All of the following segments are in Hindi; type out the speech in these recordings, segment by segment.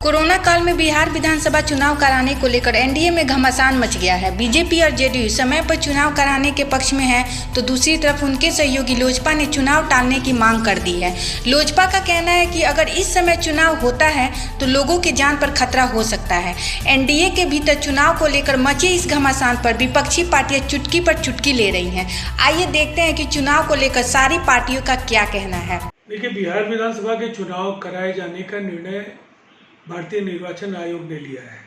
कोरोना काल में बिहार विधानसभा चुनाव कराने को लेकर एनडीए में घमासान मच गया है। बीजेपी और जेडीयू समय पर चुनाव कराने के पक्ष में है, तो दूसरी तरफ उनके सहयोगी लोजपा ने चुनाव टालने की मांग कर दी है। लोजपा का कहना है कि अगर इस समय चुनाव होता है तो लोगों की जान पर खतरा हो सकता है। एनडीए के भीतर चुनाव को लेकर मचे इस घमासान पर विपक्षी पार्टियां चुटकी पर चुटकी ले रही हैं। आइए देखते हैं कि चुनाव को लेकर सारी पार्टियों का क्या कहना है। देखिए, बिहार विधानसभा के चुनाव कराए जाने का निर्णय भारतीय निर्वाचन आयोग ने लिया है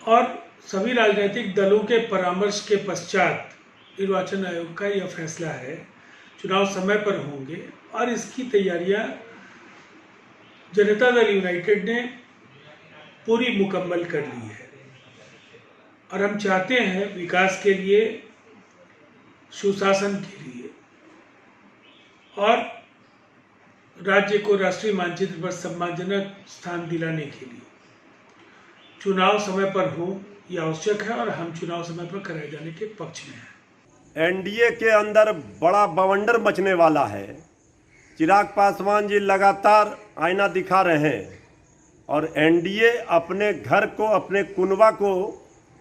और सभी राजनीतिक दलों के परामर्श के पश्चात निर्वाचन आयोग का यह फैसला है। चुनाव समय पर होंगे और इसकी तैयारियां जनता दल यूनाइटेड ने पूरी मुकम्मल कर ली है और हम चाहते हैं विकास के लिए, सुशासन के लिए और राज्य को राष्ट्रीय मानचित्र पर सम्मानजनक स्थान दिलाने के लिए चुनाव समय पर हो यह आवश्यक है और हम चुनाव समय पर कराए जाने के पक्ष में हैं। एनडीए के अंदर बड़ा बवंडर मचने वाला है। चिराग पासवान जी लगातार आईना दिखा रहे हैं और एनडीए अपने घर को, अपने कुनबा को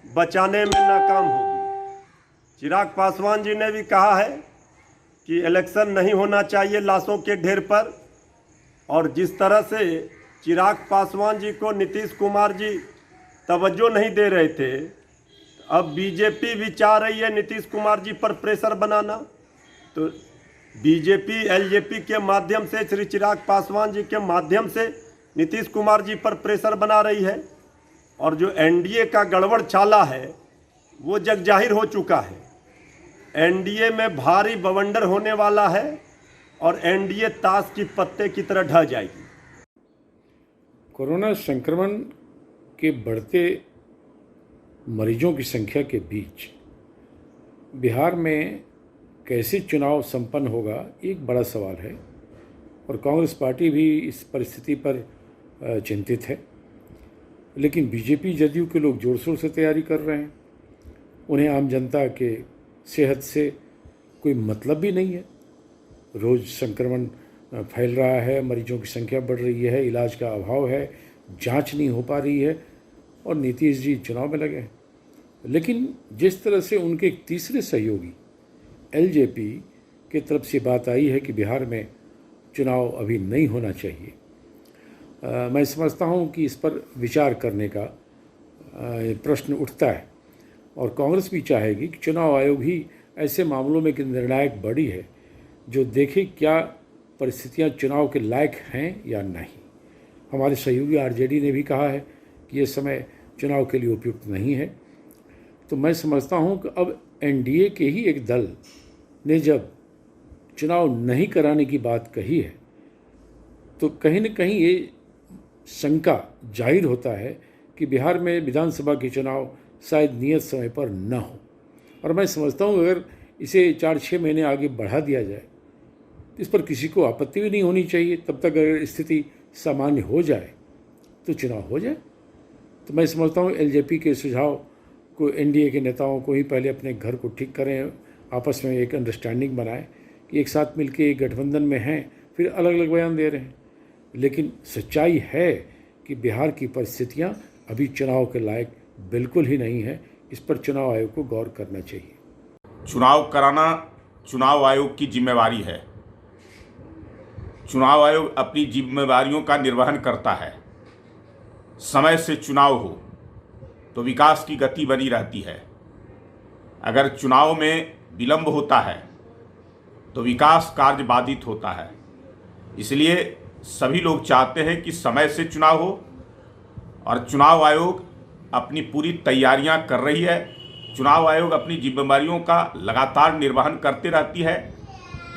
बचाने में नाकाम होगी। चिराग पासवान जी ने भी कहा है कि इलेक्शन नहीं होना चाहिए लाशों के ढेर पर, और जिस तरह से चिराग पासवान जी को नीतीश कुमार जी तवज्जो नहीं दे रहे थे, अब बीजेपी भी चाह रही है नीतीश कुमार जी पर प्रेशर बनाना। तो बीजेपी एलजेपी के माध्यम से, श्री चिराग पासवान जी के माध्यम से नीतीश कुमार जी पर प्रेशर बना रही है और जो एनडीए का गड़बड़ चाला है वो जग जाहिर हो चुका है। एनडीए में भारी बवंडर होने वाला है और एनडीए ताश की पत्ते की तरह ढह जाएगी। कोरोना संक्रमण के बढ़ते मरीजों की संख्या के बीच बिहार में कैसे चुनाव संपन्न होगा एक बड़ा सवाल है और कांग्रेस पार्टी भी इस परिस्थिति पर चिंतित है। लेकिन बीजेपी जदयू के लोग जोर शोर से तैयारी कर रहे हैं। उन्हें आम जनता के सेहत से कोई मतलब भी नहीं है। रोज़ संक्रमण फैल रहा है, मरीजों की संख्या बढ़ रही है, इलाज का अभाव है, जांच नहीं हो पा रही है और नीतीश जी चुनाव में लगे हैं। लेकिन जिस तरह से उनके एक तीसरे सहयोगी एलजेपी के तरफ से बात आई है कि बिहार में चुनाव अभी नहीं होना चाहिए, मैं समझता हूं कि इस पर विचार करने का प्रश्न उठता है और कांग्रेस भी चाहेगी कि चुनाव आयोग ही ऐसे मामलों में कि निर्णायक बॉडी है जो देखे क्या परिस्थितियां चुनाव के लायक हैं या नहीं। हमारे सहयोगी आरजेडी ने भी कहा है कि ये समय चुनाव के लिए उपयुक्त नहीं है। तो मैं समझता हूं कि अब एनडीए के ही एक दल ने जब चुनाव नहीं कराने की बात कही है तो कहीं न कहीं ये शंका जाहिर होता है कि बिहार में विधानसभा के चुनाव शायद नियत समय पर न हो। और मैं समझता हूँ अगर इसे 4-6 महीने आगे बढ़ा दिया जाए तो इस पर किसी को आपत्ति भी नहीं होनी चाहिए। तब तक अगर स्थिति सामान्य हो जाए तो चुनाव हो जाए। तो मैं समझता हूँ एलजेपी के सुझाव को एनडीए के नेताओं को ही पहले अपने घर को ठीक करें, आपस में एक अंडरस्टैंडिंग बनाएं कि एक साथ मिलकर एक गठबंधन में हैं, फिर अलग अलग बयान दे रहे हैं। लेकिन सच्चाई है कि बिहार की परिस्थितियाँ अभी चुनाव के लायक बिल्कुल ही नहीं है। इस पर चुनाव आयोग को गौर करना चाहिए। चुनाव कराना चुनाव आयोग की जिम्मेवारी है। चुनाव आयोग अपनी जिम्मेवारियों का निर्वहन करता है। समय से चुनाव हो तो विकास की गति बनी रहती है। अगर चुनाव में विलंब होता है तो विकास कार्य बाधित होता है। इसलिए सभी लोग चाहते हैं कि समय से चुनाव हो और चुनाव आयोग अपनी पूरी तैयारियां कर रही है। चुनाव आयोग अपनी जिम्मेदारियों का लगातार निर्वहन करते रहती है।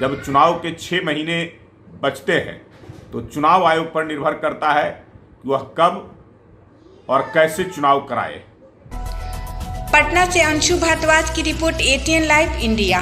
जब चुनाव के 6 महीने बचते हैं तो चुनाव आयोग पर निर्भर करता है कि वह कब और कैसे चुनाव कराए। पटना से अंशु भारद्वाज की रिपोर्ट, ATN लाइव इंडिया।